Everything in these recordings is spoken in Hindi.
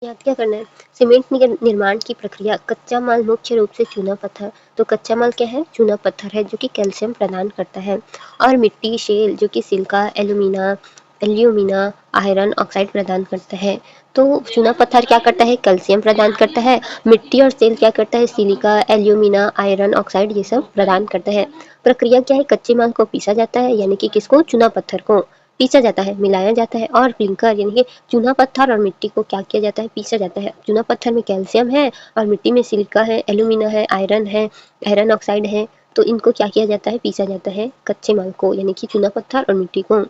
याद क्या करना है? सीमेंट निर्माण की प्रक्रिया कच्चा माल मुख्य रूप से चूना पत्थर। तो कच्चा माल क्या है? चूना पत्थर है जो कि कैल्शियम प्रदान करता है। और मिट्टी शेल जो कि सिलिका एल्यूमिना आयरन ऑक्साइड प्रदान करता है। तो चूना पत्थर क्या करता है? कैल्शियम प्रदान करता है। मिट्टी और सेल क्या करता है? सिलिका एल्यूमिना आयरन ऑक्साइड ये सब प्रदान करता है। प्रक्रिया क्या है? कच्चे माल को पीसा जाता है, यानी कि किसको? चूना पत्थर को पीसा जाता है, मिलाया जाता है, और क्लिंकर यानी कि चूना पत्थर और मिट्टी को क्या किया जाता है? पीसा जाता है। चूना पत्थर में कैल्शियम है और मिट्टी में सिलिका है, एल्यूमिना है, आयरन ऑक्साइड है। तो इनको क्या किया जाता है? पीसा जाता है कच्चे माल को, यानी कि चूना पत्थर और मिट्टी को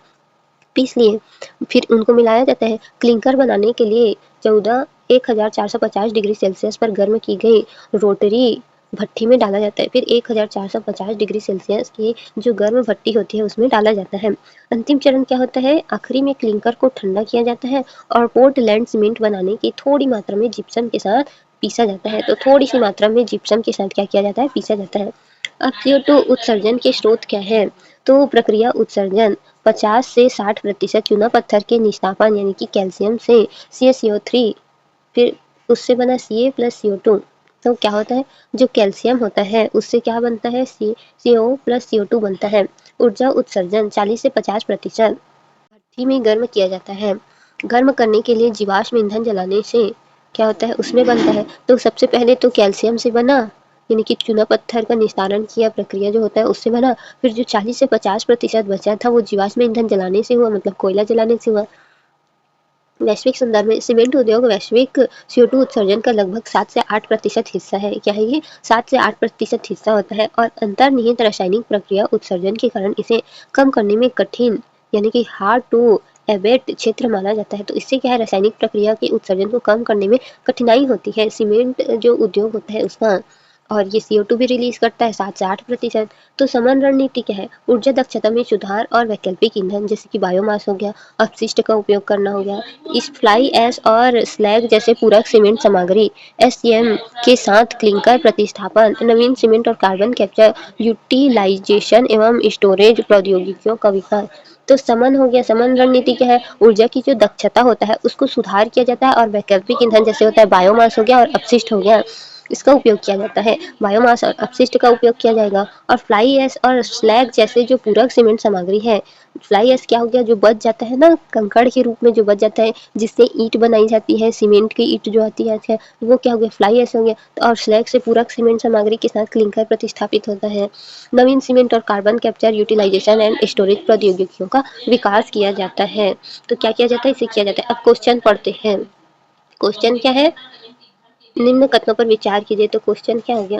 पीस लिए। फिर उनको मिलाया जाता है। क्लिंकर बनाने के लिए 1450 डिग्री सेल्सियस पर गर्म की गई रोटरी भट्टी में डाला जाता है। फिर 1450 डिग्री सेल्सियस की जो गर्म भट्टी होती है उसमें डाला जाता है। अंतिम चरण क्या होता है? आखिरी में क्लिंकर को ठंडा किया जाता है और पोर्टलैंड सीमेंट बनाने की थोड़ी मात्रा में जिप्सम के साथ पीसा जाता है। तो थोड़ी सी मात्रा में जिप्सम के साथ क्या किया जाता है? पीसा जाता है। अब CO2 उत्सर्जन के स्रोत क्या है? तो प्रक्रिया उत्सर्जन 50 से 60% चूना पत्थर के निष्कापन यानी कि कैल्शियम से CaCO3, फिर उससे बना Ca प्लस CO2। तो क्या होता है? जो कैल्शियम होता है उससे क्या बनता है? CO प्लस CO2 बनता है। ऊर्जा उत्सर्जन 40 से 50% भट्ठी में गर्म किया जाता है। गर्म करने के लिए जीवाश्म ईंधन जलाने से क्या होता है? उसमें बनता है। तो सबसे पहले तो कैल्शियम से बना, यानी कि चूना पत्थर का निस्तारण किया, प्रक्रिया जो होता है उससे बना। फिर जो 40 से 50% बचा था वो जीवाश्म ईंधन जलाने से हुआ, मतलब कोयला जलाने से हुआ। वैश्विक संदर्भ में सीमेंट उद्योग वैश्विक CO2 उत्सर्जन का लगभग 7 से 8% हिस्सा है। क्या है ये? 7 से 8% हिस्सा होता है। और अंतर्निहित रासायनिक प्रक्रिया उत्सर्जन के कारण इसे कम करने में कठिन, यानी कि हार्ड टू एबेट क्षेत्र माना जाता है। तो इससे क्या है? रासायनिक प्रक्रिया के उत्सर्जन को कम करने में कठिनाई होती है सीमेंट जो उद्योग होता है उसका। और ये CO2 भी रिलीज करता है 7 से 8%। तो समान रणनीति क्या है? ऊर्जा दक्षता में सुधार और वैकल्पिक ईंधन जैसे कि बायोमास हो गया, अपशिष्ट का उपयोग करना हो गया। इस फ्लाई ऐश और स्लैग जैसे पूरक सीमेंट सामग्री SCM के साथ क्लिंकर प्रतिस्थापन, नवीन सीमेंट और कार्बन कैप्चर यूटिलाइजेशन एवं स्टोरेज प्रौद्योगिकियों का विकास। तो समन हो गया। समन रणनीति क्या है? ऊर्जा की जो दक्षता होता है उसको सुधार किया जाता है, और वैकल्पिक ईंधन जैसे होता है बायोमास हो गया और अपशिष्ट हो गया, इसका उपयोग किया जाता है। बायोमास और अपशिष्ट का उपयोग किया जाएगा। और फ्लाई ऐश और स्लैग जैसे जो पूरक सीमेंट सामग्री है, फ्लाई ऐश क्या हो गया? जो बच जाता है ना, कंकड़ के रूप में जो बच जाता है जिससे ईंट बनाई जाती है, सीमेंट की ईंट जो आती है वो क्या हो गया? फ्लाई ऐश हो गया। तो और स्लैग से पूरक सीमेंट सामग्री के साथ क्लिंकर प्रतिस्थापित होता है। नवीन सीमेंट और carbon capture utilisation and storage प्रौद्योगिकियों का विकास किया जाता है। तो क्या किया जाता है? इसे किया जाता है। अब क्वेश्चन पढ़ते हैं। क्वेश्चन क्या है? निम्न कथनों पर विचार कीजिए। तो क्वेश्चन क्या हो गया?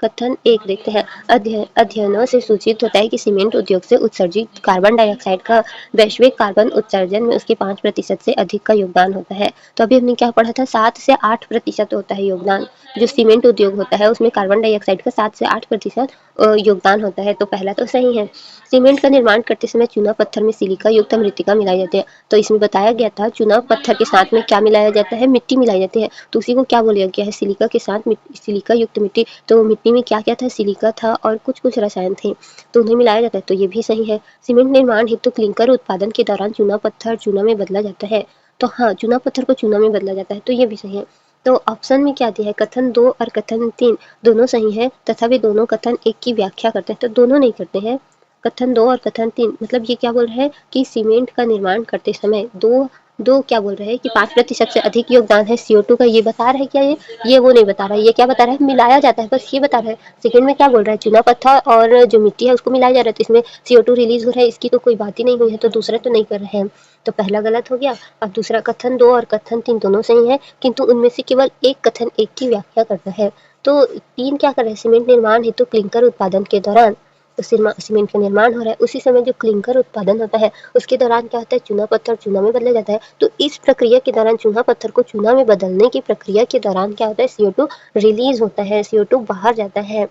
कथन एक देखते हैं। अध्ययनों से सूचित होता है कि सीमेंट उद्योग से उत्सर्जित कार्बन डाइऑक्साइड का वैश्विक कार्बन उत्सर्जन में उसके 5% से अधिक का योगदान होता है। तो अभी हमने क्या पढ़ा था? 7 से 8% होता है योगदान। जो सीमेंट उद्योग होता है उसमें कार्बन डाइऑक्साइड का 7 से 8% योगदान होता है। तो पहला तो सही है। सीमेंट का निर्माण करते समय चूना पत्थर में सिलिका युक्त मृतिका मिलाई जाती है। तो इसमें बताया गया था चूना पत्थर के साथ में क्या मिलाया जाता है? मिट्टी मिलाई जाती है। तो उसी को क्या बोला गया है? सिलिका के साथ सिलिका युक्त मिट्टी। तो मिट्टी में क्या क्या था? सिलिका था और कुछ कुछ रसायन थे, तो उन्हें मिलाया जाता है। तो ये भी सही है। सीमेंट निर्माण हेतु क्लिंकर उत्पादन के दौरान चूना पत्थर चूना में बदला जाता है। तो हाँ, चूना पत्थर को चूना में बदला जाता है, तो ये भी सही है। तो ऑप्शन में क्या दिया है? कथन 2 और कथन 3 दोनों सही है, तथा वे दोनों कथन एक की व्याख्या करते हैं। तो दोनों नहीं करते हैं। कथन 2 और कथन 3 मतलब ये क्या बोल रहे हैं कि सीमेंट का निर्माण करते समय दो दो क्या बोल रहे हैं कि 5% से अधिक योगदान है CO2 का, ये बता रहा है क्या? ये वो नहीं बता रहा है। ये क्या बता रहा है? मिलाया जाता है, बस ये बता रहा है। सेकंड में क्या बोल रहा है? चूना पत्थर और जो मिट्टी है उसको मिलाया जा रहा है, तो इसमें CO2 रिलीज हो रहा है, इसकी तो कोई बात ही नहीं हुई है, तो दूसरा तो नहीं कर रहे हैं। तो पहला गलत हो गया। अब दूसरा कथन 2 और कथन 3 दोनों सही है, किंतु उनमें से केवल एक कथन एक की व्याख्या करता है। तो 3 क्या कर रहा है? सीमेंट निर्माण हेतु क्लिंकर उत्पादन के दौरान सीमेंट का निर्माण हो रहा है, उसी समय जो क्लिंकर उत्पादन होता है उसके दौरान क्या होता है? चूना पत्थर चूना में बदला जाता है। तो इस प्रक्रिया के दौरान चूना पत्थर को चूना में बदलने की प्रक्रिया के दौरान क्या होता है? CO2 रिलीज होता है, CO2 बाहर जाता है।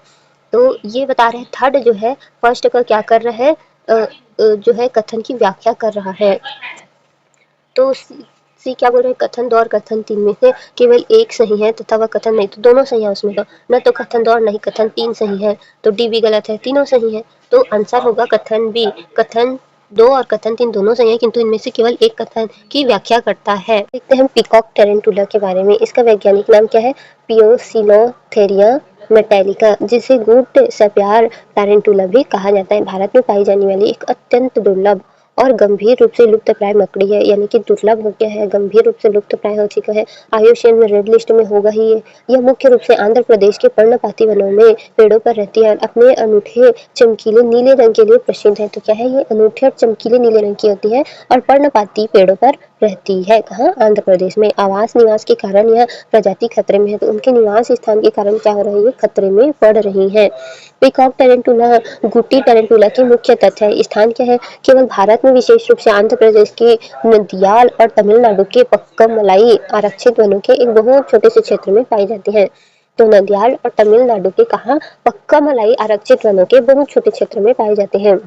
तो ये बता रहे हैं। थर्ड जो है फर्स्ट का क्या कर रहा है? जो है कथन की व्याख्या कर रहा है। तो सी क्या बोल रहे हैं? कथन 2 और कथन 3 में से केवल एक सही है तथा वह कथन नहीं। तो दोनों सही है उसमें, तो न तो कथन 2 और नहीं कथन 3 सही है। तो डी भी गलत है, तीनों सही है। तो आंसर होगा कथन बी। कथन दो और कथन इन दोनों सही है, किंतु इनमें से केवल एक कथन की व्याख्या करता है। देखते हैं हम पीकॉक टेरेंटुला के बारे में। इसका वैज्ञानिक नाम क्या है? पियोसिलोथेरिया मेटालिका, जिसे गुड सप्यार टारेंटुला भी कहा जाता है। भारत में पाई जाने वाली एक अत्यंत दुर्लभ और गंभीर रूप से लुप्तप्राय मकड़ी है, यानी कि दुर्लभ हो गया है, गंभीर रूप से लुप्तप्राय हो चुका है। आयुष्मान में रेड लिस्ट में होगा ही ये। यह मुख्य रूप से आंध्र प्रदेश के पर्णपाती वनों में पेड़ों पर रहती है। अपने अनूठे चमकीले नीले रंग के लिए प्रसिद्ध है। तो क्या है? ये अनूठे और चमकीले नीले रंग की होती है और पर्णपाती पेड़ों पर रहती है। कहाँ? आंध्र प्रदेश में। आवास निवास के कारण यह प्रजाति खतरे में है, तो उनके निवास स्थान के कारण क्या हो रहा है? ये खतरे में पड़ रही है। पीकॉक टेरेंटुला गुटी टेरेंटुला की मुख्य तथ्य है। स्थान क्या है? केवल भारत में, विशेष रूप से आंध्र प्रदेश के नदियाल और तमिलनाडु के पक्कमलाई आरक्षित वनों के एक बहुत छोटे से क्षेत्र में पाई जाती है। तो नदियाल और तमिलनाडु के कहा पक्कामलाई आरक्षित वनों के बहुत छोटे क्षेत्र में पाए जाते हैं।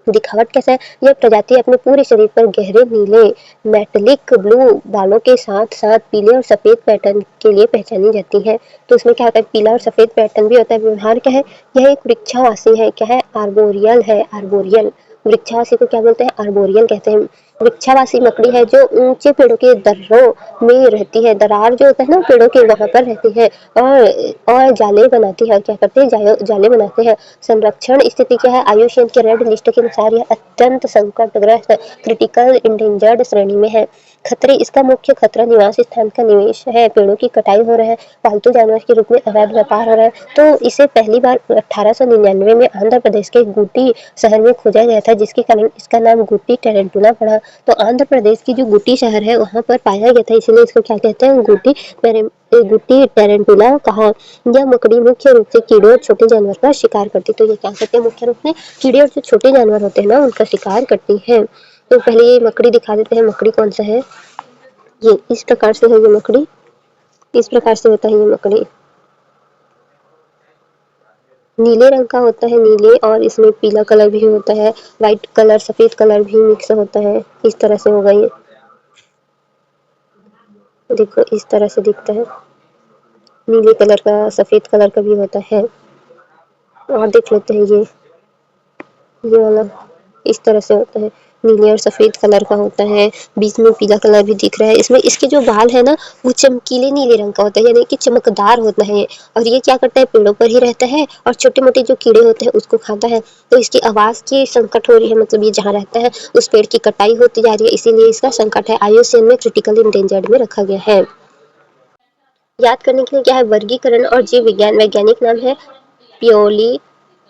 दिखावट कैसा है? यह प्रजाति अपने पूरे शरीर पर गहरे नीले मेटेलिक ब्लू बालों के साथ साथ पीले और सफेद पैटर्न के लिए पहचानी जाती है। तो इसमें क्या होता है? पीला और सफेद पैटर्न भी होता है। व्यवहार क्या है? यह एक वृक्षावासी है। क्या है? आर्बोरियल है। आर्बोरियल वृक्षावासी को क्या बोलते हैं? आर्बोरियल कहते हैं। वृक्षावासी मकड़ी है जो ऊंचे पेड़ों के दर्रों में रहती है। दरार जो होता है ना पेड़ों के, वहां पर रहती है और जाले बनाती है। क्या करते हैं? जाले बनाते हैं। संरक्षण स्थिति क्या है? आयुष्मान के रेड लिस्ट के अनुसार यह अत्यंत संकटग्रस्त क्रिटिकल इंडेंजर्ड श्रेणी में है। खतरे, इसका मुख्य खतरा निवास स्थान का निवेश है। पेड़ों की कटाई हो रहा है, पालतू जानवर के रूप में अवैध व्यापार हो रहा है। तो इसे पहली बार 1899 में आंध्र प्रदेश के गुटी शहर में खोजा गया था, जिसके कारण इसका नाम गुटी टेरेंटुला पड़ा। तो आंध्र प्रदेश की जो गुटी शहर है वहां पर पाया गया था, इसलिए इसको क्या कहते हैं? गुटी टेरेंटुला कहा। यह मकड़ी मुख्य रूप से कीड़े और छोटे जानवर का शिकार करती। तो ये क्या करते हैं? मुख्य रूप से कीड़े और जो छोटे जानवर होते हैं ना, उनका शिकार करती है। तो पहले ये मकड़ी दिखा देते हैं। मकड़ी कौन सा है? ये इस प्रकार से है। ये मकड़ी इस प्रकार से होता है। ये मकड़ी नीले रंग का होता है, नीले, और इसमें पीला कलर भी होता है, व्हाइट कलर, सफेद कलर भी मिक्स होता है। इस तरह से होगा ये। देखो इस तरह से दिखता है। नीले कलर का, सफेद कलर का भी होता है। और देख लेते हैं ये वाला इस तरह से होता है। नीले और सफेद कलर का होता है, बीच में पीला कलर भी दिख रहा है। इसमें इसके जो बाल है ना, वो चमकीले नीले रंग का होता है, यानी कि चमकदार होता है। और ये क्या करता है? पेड़ों पर ही रहता है और छोटे मोटे जो कीड़े होते हैं उसको खाता है। तो इसकी आवाज की संकट हो रही है, मतलब ये जहाँ रहता है उस पेड़ की कटाई होती जा रही है, इसीलिए इसका संकट है। आईयूसीएन में क्रिटिकल इंडेंजर्ड में रखा गया है। याद करने के लिए क्या है? वर्गीकरण और जीव विज्ञान। वैज्ञानिक नाम है पियोली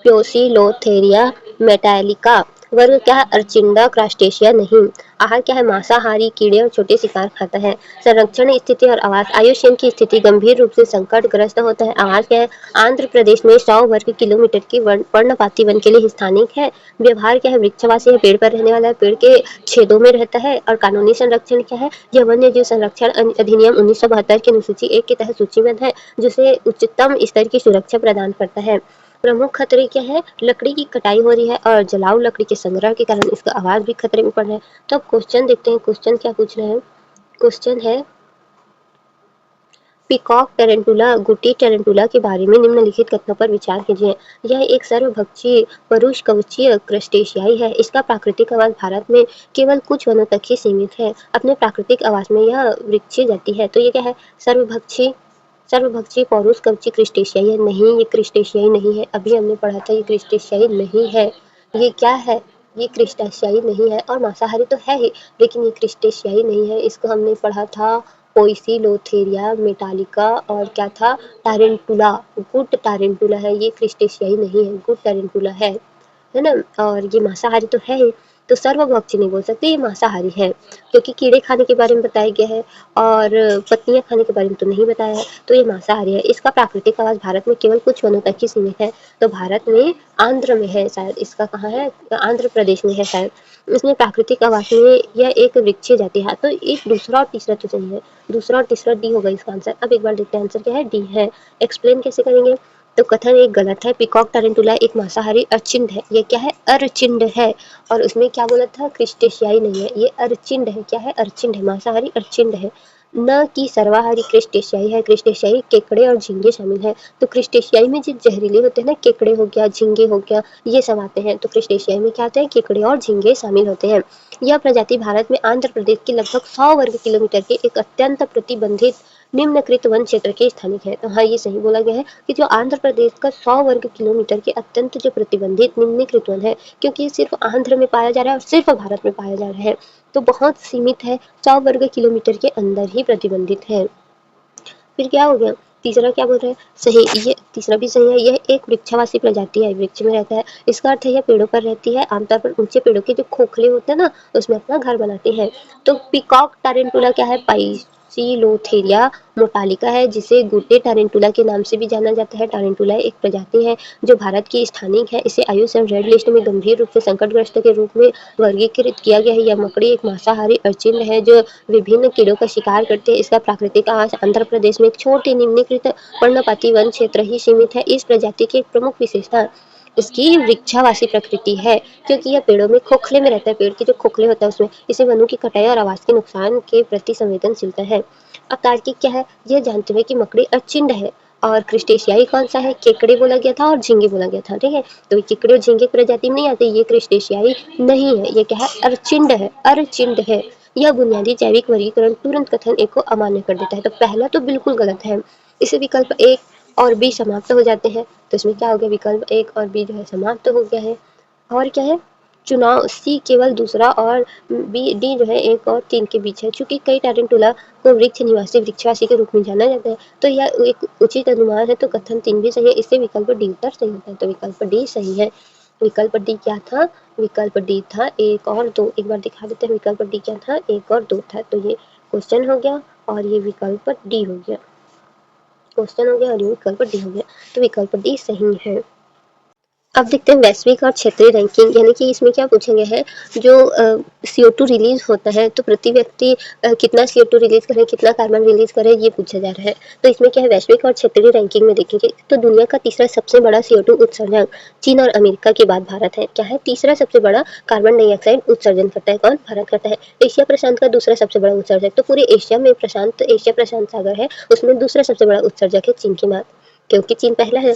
प्योसिलोथेरिया मेटालिका। वर्ग क्या है? अर्चिंडा क्रास्टेशिया नहीं। आहार क्या है? मांसाहारी कीड़े और छोटे शिकार खाता है। संरक्षण स्थिति और आवास। आयुष्मान की स्थिति गंभीर रूप से संकटग्रस्त होता है। आवास क्या है? आंध्र प्रदेश में 100 वर्ग किलोमीटर की पर्णपाती वन के लिए स्थानिक है। व्यवहार क्या है? वृक्षवासी है, पेड़ पर रहने वाला है, पेड़ के छेदों में रहता है। और कानूनी संरक्षण क्या है? यह वन्य जीव संरक्षण अधिनियम 1972 के अनुसूची 1 के तहत सूचीबद्ध है, जिसे उच्चतम स्तर की सुरक्षा प्रदान करता है। प्रमुख खतरे क्या है? लकड़ी की कटाई हो रही है और जलाऊ लकड़ी के संग्रह के कारण इसका आवाज भी खतरे में पड़ रहा है। तो अब क्वेश्चन देखते हैं। क्वेश्चन क्या पूछ रहे हैं? क्वेश्चन है पीकॉक टेरेंटुला गुटी टेरेंटुला के बारे में निम्नलिखित कथनों पर विचार कीजिए। यह एक सर्वभक्षी परुषकवचीय क्रस्टेशियाई है। इसका प्राकृतिक आवास भारत में केवल कुछ वनों तक ही सीमित है। अपने प्राकृतिक आवास में यह वृक्षीय जाति है। तो ये क्या है? सर्वभक्षी सर्वभक्षी पौरुष कवची क्रिस्टेशियाई है। नहीं, ये क्रिस्टेशियाई नहीं है। अभी हमने पढ़ा था ये क्रिस्टेशियाई नहीं है। ये क्या है? ये क्रिस्टेशियाई नहीं है। और मांसाहारी तो है ही, लेकिन ये क्रिस्टेशियाई नहीं है। इसको हमने पढ़ा था पोइसिलोथेरिया मेटालिका, और क्या था? टारेंटुला। गुड टारेंटुला है, ये क्रिस्टेशियाई नहीं है, गुड टारेंटुला है ना। और ये मांसाहारी तो है ही, तो सर्वभक्षी नहीं बोल सकते, ये मांसाहारी है, क्योंकि कीड़े खाने के बारे में बताया गया है और पत्तियां खाने के बारे में तो नहीं बताया है। तो ये मांसाहारी है। इसका प्राकृतिक आवास भारत में केवल कुछ वनों तक ही सीमित है। तो भारत में आंध्र में है शायद, इसका कहाँ है? आंध्र प्रदेश में है शायद। इसमें प्राकृतिक आवास में यह एक वृक्षीय जाति है। तो एक दूसरा और तीसरा तो सही है। दूसरा और तीसरा डी होगा इसका आंसर। अब एक बार देखते हैं आंसर क्या है। डी है। एक्सप्लेन कैसे करेंगे? तो कथन एक गलत है। पीकॉक टारंटुला एक मांसाहारी अर्चिड है। ये क्या है? अर्चिड है। और उसमें क्या बोला था? क्रिस्टेशियाई नहीं है, ये अर्चिड है। क्या है? अर्चिड है, मांसाहारी अर्चिड है, न कि सर्वाहारी क्रिस्टेशियाई है। क्रिस्टेशियाई केकड़े और झींगे शामिल है। तो क्रिस्टेशियाई में जो जहरीले होते हैं ना, केकड़े हो गया, झींगे हो गया, ये सब आते हैं। तो क्रिस्टेशियाई में क्या आते हैं? केकड़े और झींगे शामिल होते हैं। यह प्रजाति भारत में आंध्र प्रदेश के लगभग 100 वर्ग किलोमीटर के एक अत्यंत प्रतिबंधित निम्नकृत वन क्षेत्र के स्थानिक है। तो हाँ, ये सही बोला गया है कि जो आंध्र प्रदेश का 100 वर्ग किलोमीटर के अत्यंत जो प्रतिबंधित निम्नकृत वन है, क्योंकि ये सिर्फ आंध्र में पाया जा रहा है और सिर्फ भारत में पाया जा रहा है, तो बहुत सीमित है, 100 वर्ग किलोमीटर के अंदर ही प्रतिबंधित है। फिर क्या हो गया? तीसरा क्या बोल रहा है? सही, ये तीसरा भी सही है। यह एक वृक्षवासी प्रजाति है, वृक्ष में रहता है। इसका अर्थ है यह पेड़ों पर रहती है। आमतौर पर ऊंचे पेड़ों के जो खोखले होते हैं ना, उसमें अपना घर बनाते हैं। तो पीकॉक टारंटुला क्या है? पाइसिलोथेरिया मोटालिका है, जिसे गुड्डे टारंटुला के नाम से भी जाना जाता है। टारंटुला एक प्रजाति है जो भारत की स्थानिक है। इसे IUCN रेड लिस्ट में गंभीर रूप से संकटग्रस्त के रूप में वर्गीकृत किया गया है। यह मकड़ी एक मांसाहारी अर्चिन है जो विभिन्न कीड़ों का शिकार करते हैं। इसका प्राकृतिक आवास आंध्र प्रदेश में एक छोटे निम्नलिखित पर्णपाती वन क्षेत्र ही सीमित है। इस प्रजाति की एक प्रमुख विशेषता इसकी वृक्षावासी प्रकृति है, क्योंकि यह पेड़ों में खोखले में रहता है। पेड़ के जो खोखले होता है उसमें इसे वनों की कटाई और आवास के नुकसान के प्रति संवेदनशीलता है। अब तार्किक क्या है? यह जानते हुए कि मकड़ी अर्चिड है और क्रिस्टेशियाई कौन सा है? केकड़े बोला गया था और झींगे बोला गया था, ठीक है। तो केकड़े और झींगे प्रजाति में नहीं आते, ये क्रिस्टेशियाई नहीं है, ये क्या है? अर्चिड है, अर्चिड है। यह बुनियादी जैविक वर्गीकरण तुरंत कथन एक को अमान्य कर देता है। तो पहला तो बिल्कुल गलत है। इसे विकल्प एक और बी समाप्त हो जाते हैं। तो इसमें क्या हो गया? विकल्प एक और बी जो है समाप्त हो गया है। और क्या है? चुनाव सी केवल दूसरा और बी डी जो है एक और 3 के बीच है। चूंकि कई टारंटुला को वृक्ष निवासी वृक्षवासी के रूप में जाना जाता है, तो यह एक उचित अनुमान है। तो कथन 3 भी सही है। इससे विकल्प डी उत्तर सही होता है। तो विकल्प डी सही है। विकल्प डी क्या था? विकल्प डी था 1 और 2। एक बार दिखा देते हैं, विकल्प डी क्या था? 1 और 2 था। तो ये क्वेश्चन हो गया और ये विकल्प डी हो गया। क्वेश्चन हो गया और ये विकल्प डी हो गया। तो विकल्प डी सही है। अब देखते हैं वैश्विक और क्षेत्रीय रैंकिंग, यानी कि इसमें क्या पूछा गया है? जो CO2 रिलीज होता है, तो प्रति व्यक्ति कितना CO2 रिलीज करे, कितना कार्बन रिलीज करे, ये पूछा जा रहा है। तो इसमें क्या है? वैश्विक और क्षेत्रीय रैंकिंग में देखेंगे तो दुनिया का तीसरा सबसे बड़ा CO2 उत्सर्जक चीन और अमेरिका के बाद भारत है। क्या है? तीसरा सबसे बड़ा कार्बन डाइऑक्साइड उत्सर्जन करता है कौन? भारत करता है। एशिया प्रशांत का दूसरा सबसे बड़ा उत्सर्जक, तो पूरे एशिया में एशिया प्रशांत सागर है, उसमें दूसरा सबसे बड़ा उत्सर्जक है चीन के बाद, क्योंकि चीन पहला है।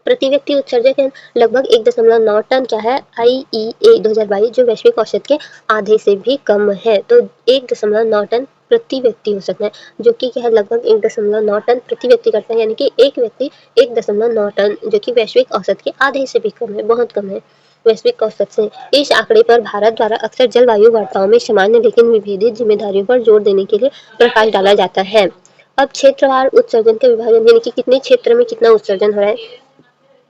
प्रति व्यक्ति उत्सर्जक है लगभग 1.9 टन। क्या है? IEA 2022 जो वैश्विक औसत के आधे से भी कम है। तो 1.9 टन प्रति व्यक्ति हो सकता है, जो कि क्या है? लगभग 1.9 टन प्रति व्यक्ति करता है, यानी कि एक व्यक्ति 1.9 टन, जो कि वैश्विक औसत के आधे से भी कम है, बहुत कम है वैश्विक औसत से। इस आंकड़े पर भारत द्वारा अक्सर जलवायु वार्ताओं में सामान्य लेकिन विभेदित जिम्मेदारियों पर जोर देने के लिए प्रकाश डाला जाता है। अब क्षेत्रवार उत्सर्जन के विभाजन, यानी कि कितने क्षेत्र में कितना उत्सर्जन हो रहा है।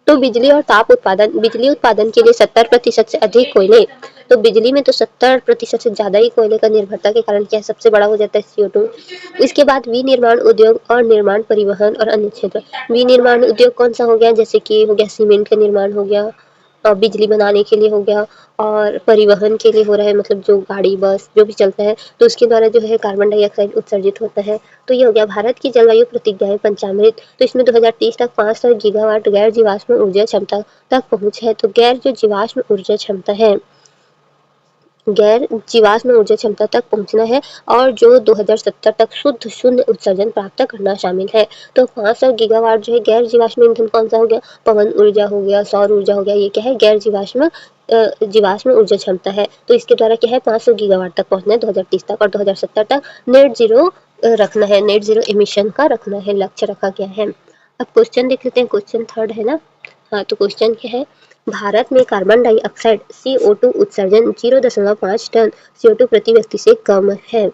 तो बिजली और ताप उत्पादन, बिजली उत्पादन के लिए 70% से अधिक कोयले, तो बिजली में तो 70% से ज़्यादा ही कोयले का निर्भरता के कारण क्या सबसे बड़ा हो जाता है CO2। इसके बाद विनिर्माण उद्योग और निर्माण परिवहन और अन्य क्षेत्र। विनिर्माण उद्योग कौन सा हो गया? जैसे कि हो गया सीमेंट का निर्माण हो गया, बिजली बनाने के लिए हो गया, और परिवहन के लिए हो रहा है, मतलब जो गाड़ी बस जो भी चलता है, तो उसके द्वारा जो है कार्बन डाइऑक्साइड उत्सर्जित होता है। तो ये हो गया भारत की जलवायु प्रतिज्ञाएं पंचामृत। तो इसमें 2030 तक 500 गीगावाट गैर जीवाश्म ऊर्जा क्षमता तक पहुंच है। तो गैर जो जीवाश्म ऊर्जा क्षमता है, गैर जीवाश्म ऊर्जा क्षमता तक पहुंचना है, और जो 2070 तक शुद्ध शून्य उत्सर्जन प्राप्त करना शामिल है। तो 500 गीगावाट जो है गैर जीवाश्म ईंधन कौन सा हो गया? पवन ऊर्जा हो गया, सौर ऊर्जा हो गया, ये क्या है? गैर जीवाश्म ऊर्जा क्षमता है। तो इसके द्वारा क्या है? 500 गीगावाट तक पहुंचना है 2030 तक, और 2070 तक नेट जीरो रखना है, नेट जीरो एमिशन का रखना है, लक्ष्य रखा गया है। अब क्वेश्चन देख लेते हैं, क्वेश्चन 3 है ना। हाँ, तो क्वेश्चन क्या है? भारत में कार्बन डाइऑक्साइड CO2 उत्सर्जन 0.5 टन CO2 प्रति व्यक्ति से कम है।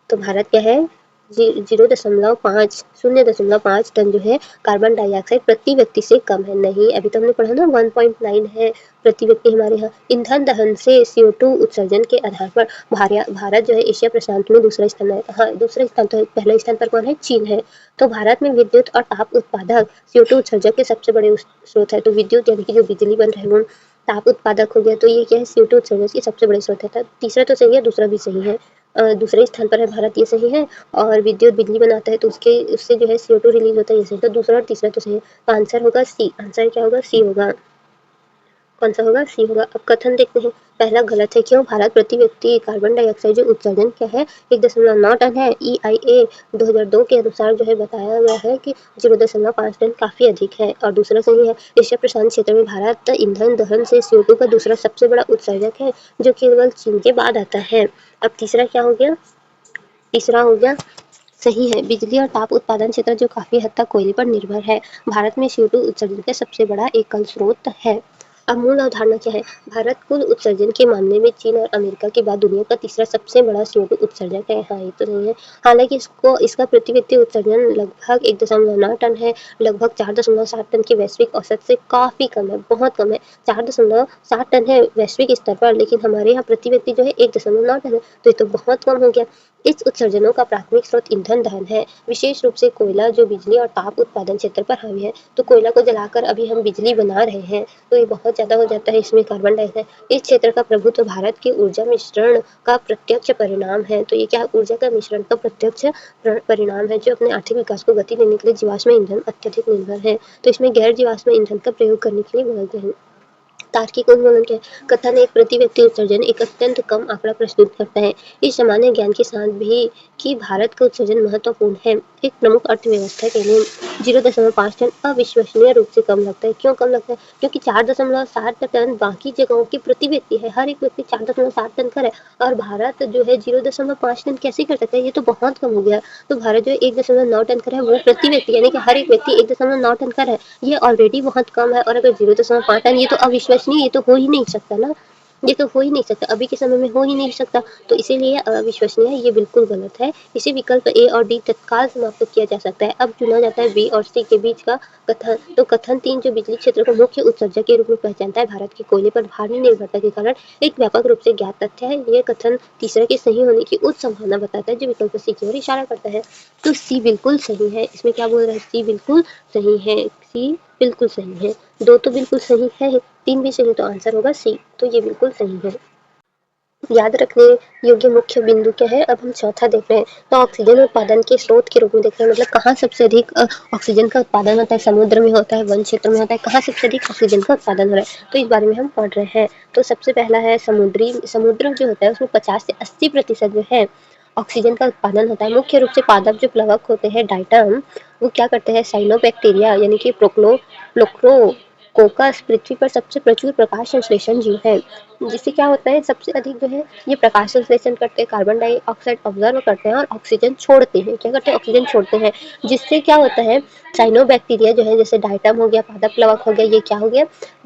तो भारत क्या है? 0.5 टन जो है कार्बन डाइऑक्साइड प्रति व्यक्ति से कम है। नहीं, अभी तो हमने पढ़ा ना 1.9 है प्रति व्यक्ति हमारे यहाँ। ईंधन दहन से CO2 उत्सर्जन के आधार पर भारत जो है एशिया प्रशांत में दूसरा स्थान है। हाँ, दूसरा स्थान तो पहले स्थान पर कौन है? चीन है। तो भारत में विद्युत और ताप उत्पादक CO2 उत्सर्जक के सबसे बड़े स्रोत है। तो विद्युत यानी कि जो बिजली बन रहा है वो, ताप उत्पादक हो गया, तो ये क्या है? CO2 उत्सर्जक के सबसे बड़े स्रोत है। तीसरा तो सही है, दूसरा भी सही है। दूसरे स्थान पर है भारत, ये सही है। और विद्युत बिजली बनाता है तो उसके उससे जो है CO2 रिलीज़ होता है, ये सही। तो दूसरा और तीसरा तो सही है। तो आंसर होगा सी। आंसर क्या होगा? सी होगा। कौन सा होगा? सी होगा। अब कथन देखते हैं। पहला गलत है। क्यों? भारत प्रति व्यक्ति कार्बन डाइऑक्साइड जो उत्सर्जन क्या है 1.9 टन है। EIA 2002 के अनुसार जो है बताया गया है कि 0.5 टन काफ़ी अधिक है। और दूसरा सही है। एशिया प्रशांत क्षेत्र में भारत ईंधन दहन से CO2 का दूसरा सबसे बड़ा उत्सर्जक है, जो केवल चीन के बाद आता है। अब तीसरा क्या हो गया? तीसरा हो गया सही है। बिजली और ताप उत्पादन क्षेत्र जो काफ़ी हद तक कोयले पर निर्भर है, भारत में CO2 उत्सर्जन का सबसे बड़ा एकल स्रोत है। अब मूल अवधारणा क्या है? भारत कुल उत्सर्जन के मामले में चीन और अमेरिका के बाद दुनिया का तीसरा सबसे बड़ा CO2 उत्सर्जक है। हाँ, ये तो नहीं है। हालांकि इसका प्रति व्यक्ति उत्सर्जन लगभग 1.9 टन है, लगभग 4.7 टन की वैश्विक औसत से काफ़ी कम है, बहुत कम है। 4.7 टन है वैश्विक स्तर पर, लेकिन हमारे यहाँ प्रति व्यक्ति जो है 1.9 टन है, तो ये तो बहुत कम हो गया। इस उत्सर्जनों का प्राथमिक स्रोत ईंधन दहन है, विशेष रूप से कोयला, जो बिजली और ताप उत्पादन क्षेत्र पर हावी है। तो कोयला को जलाकर अभी हम बिजली बना रहे हैं, तो ये बहुत ज़्यादा हो जाता है, इसमें कार्बन डाइऑक्साइड। इस क्षेत्र का प्रभुत्व भारत के ऊर्जा मिश्रण का प्रत्यक्ष परिणाम है। तो ये क्या? ऊर्जा का मिश्रण का प्रत्यक्ष परिणाम है, जो अपने आर्थिक विकास को गति देने के लिए जीवाश्म ईंधन अत्यधिक निर्भर है। तो इसमें गैर जीवाश्म ईंधन का प्रयोग करने के लिए बोला गया है। तार्किक उन्मूलन क्या है? कथन एक प्रति व्यक्ति उत्सर्जन एक अत्यंत कम आंकड़ा प्रस्तुत करता है। इस सामान्य ज्ञान के साथ भी कि भारत का उत्सर्जन महत्वपूर्ण है, एक प्रमुख अर्थव्यवस्था के लिए 0.5 टन अविश्वसनीय रूप से कम लगता है। क्यों कम लगता है? क्योंकि 4.7 टन बाकी जगहों की प्रति व्यक्ति है, हर एक व्यक्ति 4.7 टन कर है, और भारत जो है 0.5 टन कैसे कर सकता है? ये तो बहुत कम हो गया। तो भारत जो 1.9 टन कर है, वो प्रति व्यक्ति यानी कि हर एक व्यक्ति 1.9 टन कर है, ये ऑलरेडी बहुत कम है। और अगर 0.5 टन, ये तो अविश्वसनीय, ये तो हो ही नहीं सकता ना, ये तो हो ही नहीं सकता, अभी के समय में हो ही नहीं सकता। तो इसीलिए अविश्वसनीय है, ये बिल्कुल गलत है। इसे विकल्प ए और डी तत्काल समाप्त किया जा सकता है। अब चुना जाता है बी और सी के बीच का कथन। तो कथन 3 जो बिजली क्षेत्र को मुख्य उत्सर्जक के रूप में पहचानता है, भारत के कोयले पर भारी निर्भरता के कारण एक व्यापक रूप से ज्ञात तथ्य है। ये कथन तीसरे के सही होने की उच्च संभावना बताता है, जो विकल्प सी की ओर इशारा करता है। तो सी बिल्कुल सही है। इसमें क्या बोल रहा है? सी बिल्कुल सही है। सी बिल्कुल सही है। 2 तो बिल्कुल सही है, 3 भी सही, तो आंसर होगा सी। तो ये बिल्कुल सही है। याद रखने योग्य मुख्य बिंदु क्या है? अब हम चौथा देख रहे हैं। तो ऑक्सीजन उत्पादन के स्रोत के रूप में देख रहे हैं, मतलब कहाँ सबसे अधिक ऑक्सीजन का उत्पादन होता है? समुद्र में होता है, वन क्षेत्र में होता है, कहाँ सबसे अधिक ऑक्सीजन का उत्पादन हो रहा है? तो इस बारे में हम पढ़ रहे हैं। तो सबसे पहला है समुद्र जो होता है उसमें 50 से 80% जो है ऑक्सीजन का उत्पादन होता है। मुख्य रूप से पादप जो प्लवक होते हैं, डाइटम, वो क्या करते हैं? साइनोबैक्टीरिया यानी कि प्रोक्लोकोकस पृथ्वी पर सबसे प्रचुर प्रकाश संश्लेषण जीव है। जिससे क्या होता है? सबसे अधिक जो है ये प्रकाश संश्लेषण करते हैं, कार्बन डाइऑक्साइड ऑब्जर्व करते हैं और ऑक्सीजन छोड़ते हैं। क्या करते हैं? ऑक्सीजन छोड़ते हैं। जिससे क्या होता है? साइनोबैक्टीरिया जो है, जैसे डाइटम हो गया, पादप प्लवक हो गया, ये क्या हो गया?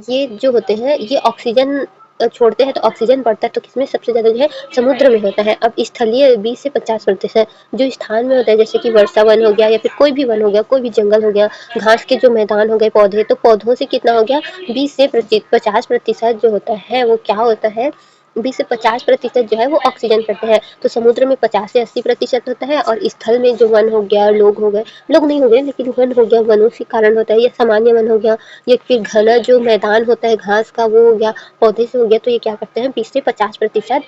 ये जो होते हैं ये ऑक्सीजन छोड़ते हैं, तो ऑक्सीजन बढ़ता है। तो किसमें सबसे ज़्यादा जो है? समुद्र में होता है। अब स्थलीय 20 से 50% जो स्थान में होता है, जैसे कि वर्षा वन हो गया या फिर कोई भी वन हो गया, कोई भी जंगल हो गया, घास के जो मैदान हो गए, पौधे, तो पौधों से कितना हो गया? 20 से 50% जो होता है वो क्या होता है? 20 से 50% जो है वो ऑक्सीजन करते हैं। तो समुद्र में 50 से 80% होता है, और स्थल में जो वन हो गया, लोग हो गए, लोग नहीं हो गए लेकिन वन हो गया, वनों के कारण होता है, या सामान्य वन हो गया, या फिर घना जो मैदान होता है घास का वो हो गया, पौधे से हो गया, तो ये क्या करते हैं? 20 से 50%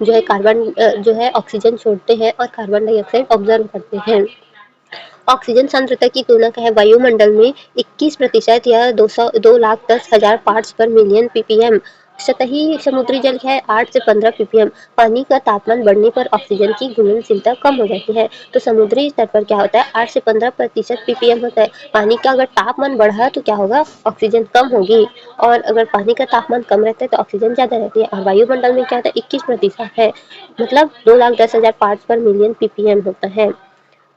जो है कार्बन जो है ऑक्सीजन छोड़ते हैं और कार्बन डाइऑक्साइड ऑब्जर्व करते हैं। ऑक्सीजन सांद्रता की तुलना क्या है? वायुमंडल में 21% या 2,10,000 पार्ट्स पर मिलियन ppm। सतही समुद्री जल है 8 से 15 ppm। पानी का तापमान बढ़ने पर ऑक्सीजन की घुलनशीलता कम हो जाती है। तो समुद्री स्तर पर क्या होता है? 8 से 15% ppm होता है। पानी का अगर तापमान बढ़ा तो क्या होगा? ऑक्सीजन कम होगी। और अगर पानी का तापमान कम रहता है तो ऑक्सीजन ज़्यादा रहती है। और वायुमंडल में क्या होता है? 21% है, मतलब 2,10,000 पार्ट्स पर मिलियन ppm होता है।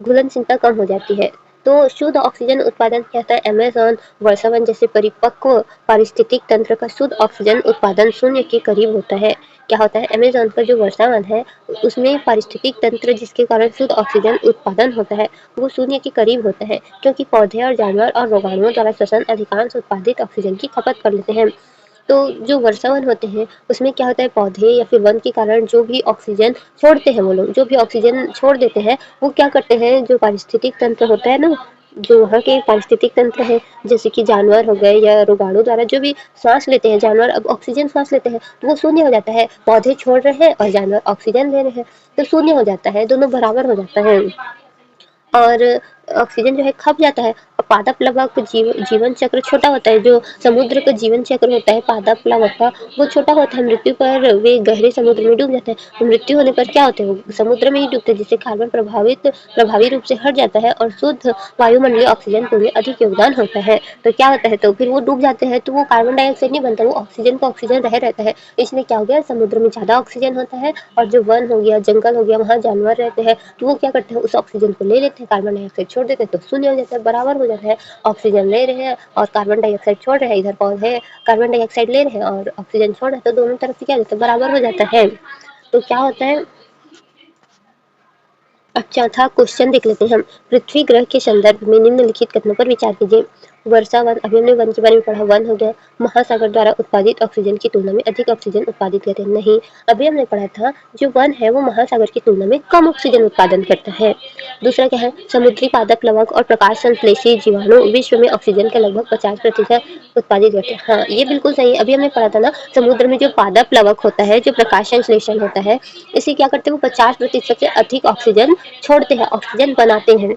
घुलनशीलता कम हो जाती है। तो शुद्ध ऑक्सीजन उत्पादन क्या होता है? अमेज़न वर्षावन जैसे परिपक्व पारिस्थितिक तंत्र का शुद्ध ऑक्सीजन उत्पादन शून्य के करीब होता है। क्या होता है? अमेज़न का जो वर्षावन है उसमें पारिस्थितिक तंत्र जिसके कारण शुद्ध ऑक्सीजन उत्पादन होता है वो शून्य के करीब होता है, क्योंकि पौधे और जानवर और रोगाणुओं द्वारा श्वसन अधिकांश उत्पादित ऑक्सीजन की खपत कर लेते हैं। तो जो वर्षावन होते हैं उसमें क्या होता है? पौधे या फिर वन के कारण जो भी ऑक्सीजन छोड़ते हैं, वो लोग जो भी ऑक्सीजन छोड़ देते हैं वो क्या करते हैं? जो पारिस्थितिक तंत्र होता है ना, जो वहाँ के पारिस्थितिक तंत्र है, जैसे कि जानवर हो गए या रोगाणु द्वारा जो भी साँस लेते हैं जानवर, अब ऑक्सीजन साँस लेते हैं, तो वो शून्य हो जाता है। पौधे छोड़ रहे हैं और जानवर ऑक्सीजन ले रहे हैं, तो शून्य हो जाता है, दोनों बराबर हो जाता है। और ऑक्सीजन जो है खप जाता है और पादप प्लवक जीवन चक्र छोटा होता है। जो समुद्र का जीवन चक्र होता है पादप प्लवक का, वो छोटा होता है। मृत्यु पर वे गहरे समुद्र में डूब जाते हैं। तो मृत्यु होने पर क्या होता है, वो समुद्र में ही डूबते हैं, जिससे कार्बन प्रभावी रूप से हट जाता है और शुद्ध वायुमंडलीय ऑक्सीजन को में अधिक योगदान होता है। तो क्या होता है, तो फिर वो डूब जाते हैं, तो वो कार्बन डाइऑक्साइड नहीं बनता, वो ऑक्सीजन का ऑक्सीजन रह रहता है। इसलिए क्या हो गया, समुद्र में ज़्यादा ऑक्सीजन होता है और जो वन हो गया, जंगल हो गया, वहाँ जानवर रहते हैं, तो वो क्या करते हैं, उस ऑक्सीजन को ले लेते हैं, कार्बन डाइऑक्साइड छोड़ देते हैं, तो शून्य हो जाता है, बराबर हो जाता है। ऑक्सीजन ले रहे हैं और कार्बन डाइऑक्साइड छोड़ रहे हैं, इधर पौधे कार्बन डाइऑक्साइड ले रहे हैं और ऑक्सीजन छोड़ रहे हैं, तो दोनों तरफ से क्या हो जाता है, बराबर हो जाता है। तो क्या होता है, अब चौथा क्वेश्चन देख लेते हैं हम। पृथ्वी ग्रह के संदर्भ में निम्नलिखित कथनों पर विचार कीजिए। वर्षा वन, अभी हमने वन के बारे में पढ़ा, वन हो गया। महासागर द्वारा उत्पादित ऑक्सीजन की तुलना में अधिक ऑक्सीजन उत्पादित करते हैं, नहीं। अभी हमने पढ़ा था जो वन है वो महासागर की तुलना में कम ऑक्सीजन उत्पादन करता है। दूसरा क्या है, समुद्री पादप प्लवक और प्रकाश संश्लेषी जीवाणु विश्व में ऑक्सीजन का लगभग 50% उत्पादित करते हैं। हाँ, ये बिल्कुल सही है। अभी हमने पढ़ा था ना, समुद्र में जो पादप प्लवक होता है, जो प्रकाश संश्लेषण होता है, इसे क्या करते हैं, वो 50% से अधिक ऑक्सीजन छोड़ते हैं, ऑक्सीजन बनाते हैं।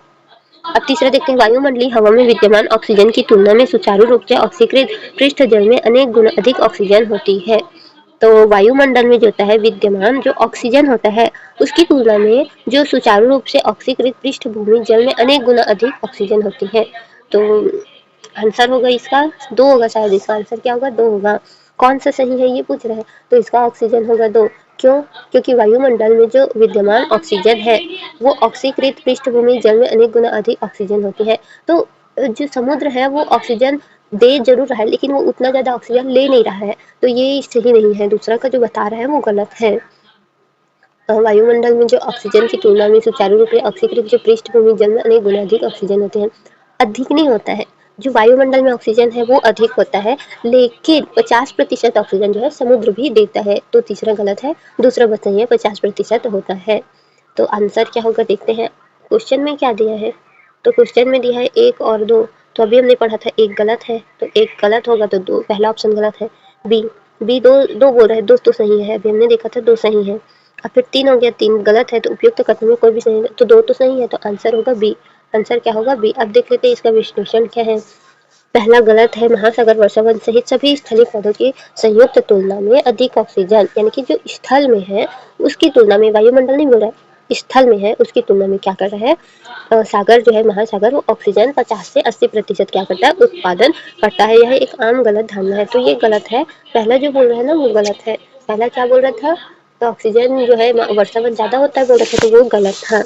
अब तीसरा देखते हैं, वायुमंडलीय हवा में विद्यमान ऑक्सीजन की तुलना में सुचारू रूप से ऑक्सीकृत पृष्ठ जल में अनेक गुना अधिक ऑक्सीजन होती है। तो वायुमंडल में जो होता है विद्यमान जो ऑक्सीजन होता है, उसकी तुलना में जो सुचारू रूप से ऑक्सीकृत पृष्ठभूमि जल में अनेक गुना अधिक ऑक्सीजन होती है। तो आंसर होगा इसका दो, होगा शायद। इसका आंसर क्या होगा, दो होगा। कौन सा सही है ये पूछ रहे हैं, तो इसका ऑक्सीजन होगा दो। क्यों, क्योंकि वायुमंडल में जो विद्यमान ऑक्सीजन है वो ऑक्सीकृत पृष्ठभूमि जल में अनेक गुना अधिक ऑक्सीजन होती है। तो जो समुद्र है वो ऑक्सीजन दे जरूर रहा है, लेकिन वो उतना ज़्यादा ऑक्सीजन ले नहीं रहा है, तो ये सही नहीं है। दूसरा का जो बता रहा है वो गलत है। वायुमंडल में जो ऑक्सीजन की तुलना में सुचारू रूप से ऑक्सीकृत जो पृष्ठभूमि जल में अनेक गुना अधिक ऑक्सीजन होते हैं। अधिक नहीं होता है, जो वायुमंडल में ऑक्सीजन है वो अधिक होता है, लेकिन 50% ऑक्सीजन जो है समुद्र भी देता है। तो तीसरा गलत है, दूसरा बताइए 50% होता है। तो आंसर क्या होगा देखते हैं। क्वेश्चन में क्या दिया है, तो क्वेश्चन में दिया है एक और दो। तो अभी हमने पढ़ा था एक गलत है, तो एक गलत होगा, तो दो, पहला ऑप्शन गलत है। बी, बी दो दो बोल रहा है, दो तो सही है, अभी हमने देखा था दो सही है। अब फिर तीन हो गया, तीन गलत है, तो उपयुक्त कथन में कोई भी सही नहीं, तो दो तो सही है, तो आंसर होगा बी। आंसर क्या होगा, बी। अब देख लेते हैं इसका विश्लेषण क्या है। पहला गलत है, महासागर वर्षावन सहित सभी स्थलीय पौधों की संयुक्त तुलना में अधिक ऑक्सीजन, यानी कि जो स्थल में है उसकी तुलना में, वायुमंडल नहीं बोल रहा है, स्थल में है उसकी तुलना में क्या कर रहा है, सागर जो है महासागर वो ऑक्सीजन 50 से 80% क्या करता है, उत्पादन करता है। यह एक आम गलत धारणा है, तो ये गलत है। पहला जो बोल रहा है ना वो गलत है। पहला क्या बोल रहा था, तो ऑक्सीजन जो है वर्षावन ज़्यादा होता है बोल रहा था, तो वो गलत था।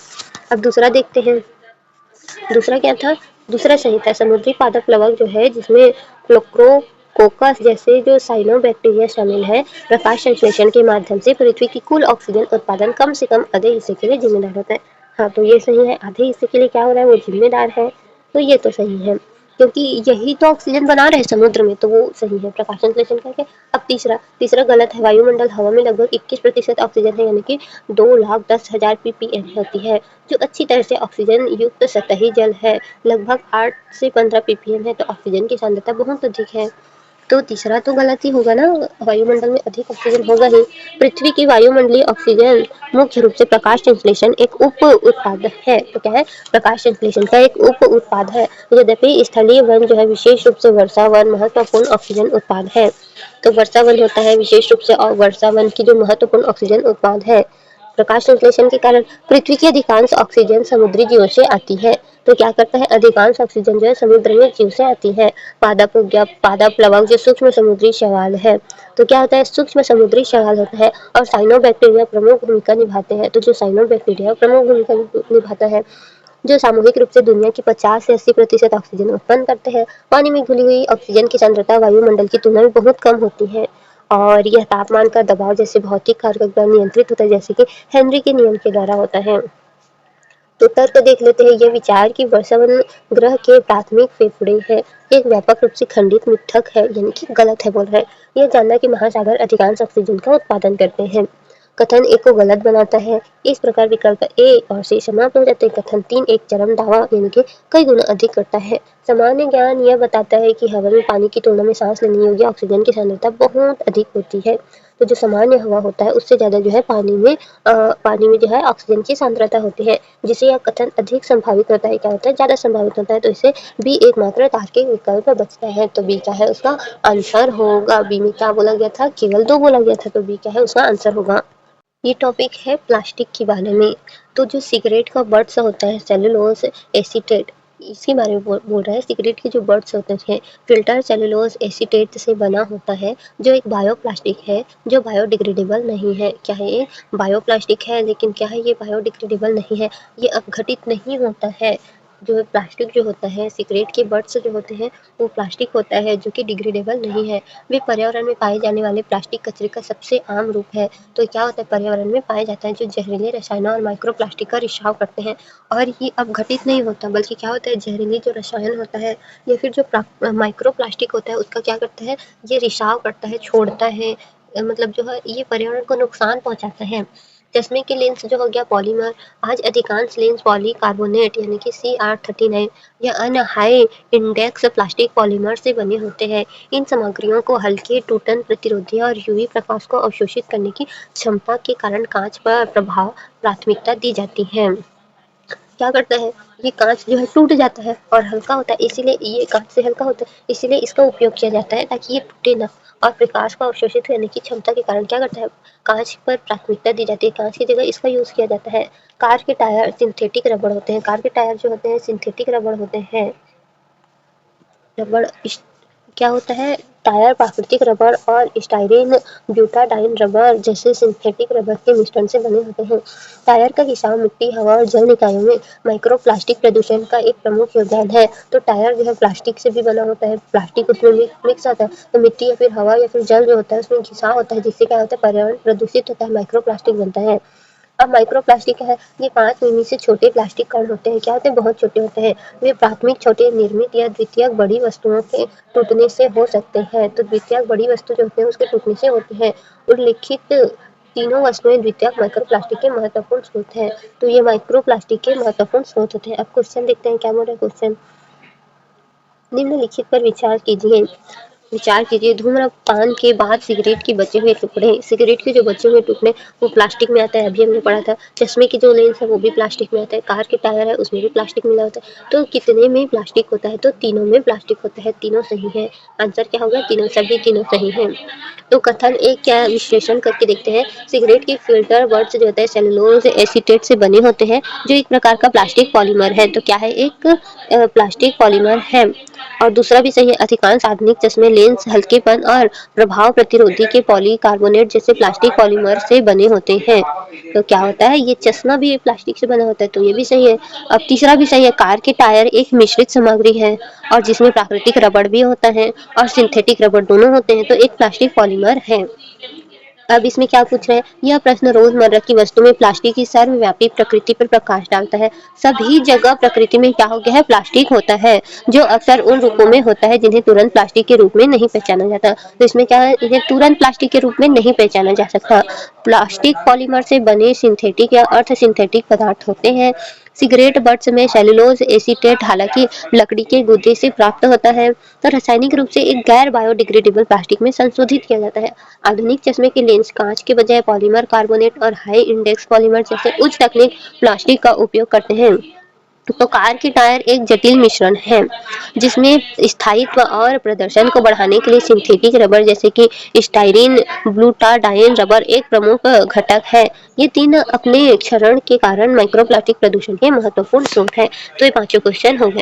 अब दूसरा देखते हैं, दूसरा क्या था, दूसरा सही था। समुद्री पादप प्लवक जो है जिसमें क्लोक्रोकोकस जैसे जो साइनोबैक्टीरिया शामिल है, प्रकाश संश्लेषण के माध्यम से पृथ्वी की कुल ऑक्सीजन उत्पादन कम से कम आधे हिस्से के लिए जिम्मेदार होता है। हाँ, तो ये सही है, आधे हिस्से के लिए क्या हो रहा है, वो जिम्मेदार है, तो ये तो सही है, क्योंकि यही तो ऑक्सीजन बना रहे हैं समुद्र में, तो वो सही है प्रकाश संश्लेषण करके। अब तीसरा तीसरा गलत है। वायुमंडल हवा में लगभग 21% ऑक्सीजन है, यानी कि 2,10,000 ppm होती है। जो अच्छी तरह से ऑक्सीजन युक्त सतही जल है लगभग 8 से 15 ppm है, तो ऑक्सीजन की सांद्रता बहुत अधिक है। तो तीसरा तो गलत ही होगा ना, वायुमंडल में अधिक ऑक्सीजन होगा ही। पृथ्वी की वायुमंडलीय ऑक्सीजन मुख्य रूप से प्रकाश संश्लेषण एक उप उत्पाद है, तो क्या है, प्रकाश संश्लेषण का एक उप उत्पाद है। यद्यपि स्थलीय वन जो है विशेष रूप से वर्षा वन महत्वपूर्ण ऑक्सीजन उत्पाद है। तो वर्षा वन होता है विशेष रूप से, और वर्षा वन की जो महत्वपूर्ण ऑक्सीजन उत्पाद है, प्रकाश संश्लेषण के कारण पृथ्वी की अधिकांश ऑक्सीजन समुद्री जीवों से आती है। तो क्या करता है, अधिकांश ऑक्सीजन जो है समुद्र में जीव से आती है। पादप हो गया, पादप प्लवक जो सूक्ष्म समुद्री शैवाल है, तो क्या होता है, सूक्ष्म समुद्री शैवाल होता है और साइनोबैक्टीरिया प्रमुख भूमिका निभाते हैं। तो जो साइनोबैक्टीरिया प्रमुख भूमिका निभाता है, जो सामूहिक रूप से दुनिया की 50 से 80% ऑक्सीजन उत्पन्न करते हैं। पानी में घुली हुई ऑक्सीजन की सांद्रता वायुमंडल की तुलना में बहुत कम होती है, और यह तापमान का दबाव जैसे भौतिक कारक द्वारा नियंत्रित होता है, जैसे कि हेनरी के नियम के द्वारा होता है। तो तर्क देख लेते हैं, यह विचार कि वर्षावन ग्रह के प्राथमिक फेफड़े है, एक व्यापक रूप से खंडित मिथक है, यानी कि गलत है बोल रहा है। यह जानना कि महासागर अधिकांश ऑक्सीजन का उत्पादन करते हैं। कथन ए को गलत बनाता है। इस प्रकार विकल्प ए और सी समाप्त हो जाते हैं। कथन 3 एक चरम दावा यानी कि कई गुना अधिक करता है। सामान्य ज्ञान यह बताता है कि हवा में पानी की तुलना में सांस लेने योग्य ऑक्सीजन की सांद्रता बहुत अधिक होती है। तो जो सामान्य हवा होता है उससे ज़्यादा जो है पानी में जो है ऑक्सीजन की सांद्रता होती है, जिससे यह कथन अधिक संभावित होता है। क्या होता है? ज़्यादा संभावित होता है। तो इससे बी एकमात्र तार्किक विकल्प बचता है। तो बी क्या है उसका आंसर होगा। बी में क्या बोला गया था? केवल 2 बोला गया था, तो बी क्या है उसका आंसर होगा। ये टॉपिक है प्लास्टिक के बारे में। तो जो सिगरेट का बड्स होता है सेलुलोज एसीटेट, इसके बारे में बोल रहा है। सिगरेट के जो बड्स होते हैं फिल्टर सेलुलोज एसीटेट से बना होता है, जो एक बायोप्लास्टिक है जो बायोडिग्रेडेबल नहीं है। क्या है ये? बायोप्लास्टिक है, लेकिन क्या है ये बायोडिग्रेडेबल नहीं है, ये अपघटित नहीं होता है। जो प्लास्टिक जो होता है, सिगरेट के बड्स जो होते हैं वो प्लास्टिक होता है जो कि डिग्रेडेबल नहीं है। वे पर्यावरण में पाए जाने वाले प्लास्टिक कचरे का सबसे आम रूप है। तो क्या होता है? पर्यावरण में पाया जाता है जो जहरीले रसायनों और माइक्रो प्लास्टिक का रिसाव करते हैं, और ये अपघटित नहीं होता, बल्कि क्या होता है? जहरीली जो रसायन होता है या फिर जो माइक्रो प्लास्टिक होता है उसका क्या करता है? ये रिसाव करता है, छोड़ता है, मतलब जो है ये पर्यावरण को नुकसान पहुंचाता है। चश्मे के लेंस जो हो गया पॉलीमर, आज अधिकांश लेंस पॉलीकार्बोनेट यानी कि CR39 या अन्य हाई इंडेक्स प्लास्टिक पॉलीमर से बने होते हैं। इन सामग्रियों को हल्के, टूटन प्रतिरोधी और यूवी प्रकाश को अवशोषित करने की क्षमता के कारण कांच पर प्रभाव प्राथमिकता दी जाती है। क्या करता है? ये कांच जो है टूट जाता है और हल्का होता है, इसीलिए ये कांच से हल्का होता है, इसीलिए इसका उपयोग किया जाता है ताकि ये टूटे ना। और प्रकाश को अवशोषित करने की क्षमता के कारण क्या करता है? कांच पर प्राथमिकता दी जाती है, कांच की जगह इसका यूज किया जाता है। कार के टायर सिंथेटिक रबड़ होते हैं। कार के टायर जो होते हैं सिंथेटिक रबड़ होते हैं। रबड़ क्या होता है? टायर प्राकृतिक रबर और स्टाइरीन ब्यूटाडाइन रबर जैसे सिंथेटिक रबर के मिश्रण से बने होते हैं। टायर का रिसाव मिट्टी, हवा और जल निकायों में माइक्रोप्लास्टिक प्रदूषण का एक प्रमुख योगदान है। तो टायर जो है प्लास्टिक से भी बना होता है, प्लास्टिक उसमें मिक्स होता है, तो मिट्टी या फिर हवा या फिर जल जो होता है उसमें घिसाव होता है, जिससे क्या होता है? पर्यावरण प्रदूषित होता है, माइक्रोप्लास्टिक बनता है। अब माइक्रोप्लास्टिक क्या है? ये 5 मिमी से छोटे प्लास्टिक कण होते हैं। क्या होते हैं? बहुत छोटे होते हैं। वे प्राथमिक छोटे निर्मित या द्वितीयक बड़ी वस्तुओं के टूटने से हो सकते हैं। तो द्वितीयक बड़ी वस्तु जो होते हैं उसके टूटने से होते हैं। उल्लिखित तीनों वस्तुएं द्वितीयक माइक्रोप्लास्टिक के महत्वपूर्ण स्रोत हैं। तो ये माइक्रोप्लास्टिक के महत्वपूर्ण स्रोत होते हैं। अब क्वेश्चन देखते हैं क्या बोल रहा है क्वेश्चन। निम्नलिखित पर विचार कीजिए। धूम्रपान के बाद सिगरेट के बचे हुए टुकड़े, सिगरेट के जो बचे हुए टुकड़े वो प्लास्टिक में आता है, अभी हमने पढ़ा था। चश्मे की जो लेंस है वो भी प्लास्टिक में आता है। कार के टायर है उसमें भी प्लास्टिक मिला होता है। तो कितने में प्लास्टिक होता है? तो तीनों में प्लास्टिक होता है। तीनों सही है। आंसर क्या होगा? तीनों, सभी तीनों सही है। तो कथन एक क्या विश्लेषण करके देखते हैं। सिगरेट के फिल्टर बड्स जो होते हैं सेलुलोज एसीटेट से बने होते हैं, जो एक प्रकार का प्लास्टिक पॉलीमर है। तो क्या है? एक प्लास्टिक पॉलीमर है। और दूसरा भी सही है। अधिकांश आधुनिक चश्मे लेंस हल्केपन और प्रभाव प्रतिरोधी के पॉलीकार्बोनेट जैसे प्लास्टिक पॉलीमर से बने होते हैं। तो क्या होता है? ये चश्मा भी प्लास्टिक से बना होता है, तो ये भी सही है। अब तीसरा भी सही है। कार के टायर एक मिश्रित सामग्री है और जिसमें प्राकृतिक रबड़ भी होता है और सिंथेटिक रबड़ दोनों होते हैं, तो एक प्लास्टिक पॉलीमर है। अब इसमें क्या पूछ रहे हैं? यह प्रश्न रोजमर्रा की वस्तु में प्लास्टिक की सर्वव्यापी प्रकृति पर प्रकाश डालता है। सभी जगह प्रकृति में क्या हो गया है? प्लास्टिक होता है, जो अक्सर उन रूपों में होता है जिन्हें तुरंत प्लास्टिक के रूप में नहीं पहचाना जाता। तो इसमें क्या है? इन्हें तुरंत प्लास्टिक के रूप में नहीं पहचाना जा सकता। प्लास्टिक पॉलीमर से बने सिंथेटिक या अर्ध सिंथेटिक पदार्थ होते हैं। सिगरेट बट्स में सेलुलोज एसीटेट हालांकि लकड़ी के गुदे से प्राप्त होता है, तो रासायनिक रूप से एक गैर बायोडिग्रेडेबल प्लास्टिक में संशोधित किया जाता है। आधुनिक चश्मे के लेंस कांच के बजाय पॉलीमर कार्बोनेट और हाई इंडेक्स पॉलीमर जैसे उच्च तकनीक प्लास्टिक का उपयोग करते हैं। तो कार के टायर एक जटिल मिश्रण है जिसमें स्थायित्व और प्रदर्शन को बढ़ाने के लिए सिंथेटिक रबर जैसे कि स्टाइरीन ब्यूटाडाइन रबर एक प्रमुख घटक है। ये तीन अपने क्षरण के कारण माइक्रोप्लास्टिक प्रदूषण के महत्वपूर्ण स्रोत है। तो ये पांचों क्वेश्चन हो गए।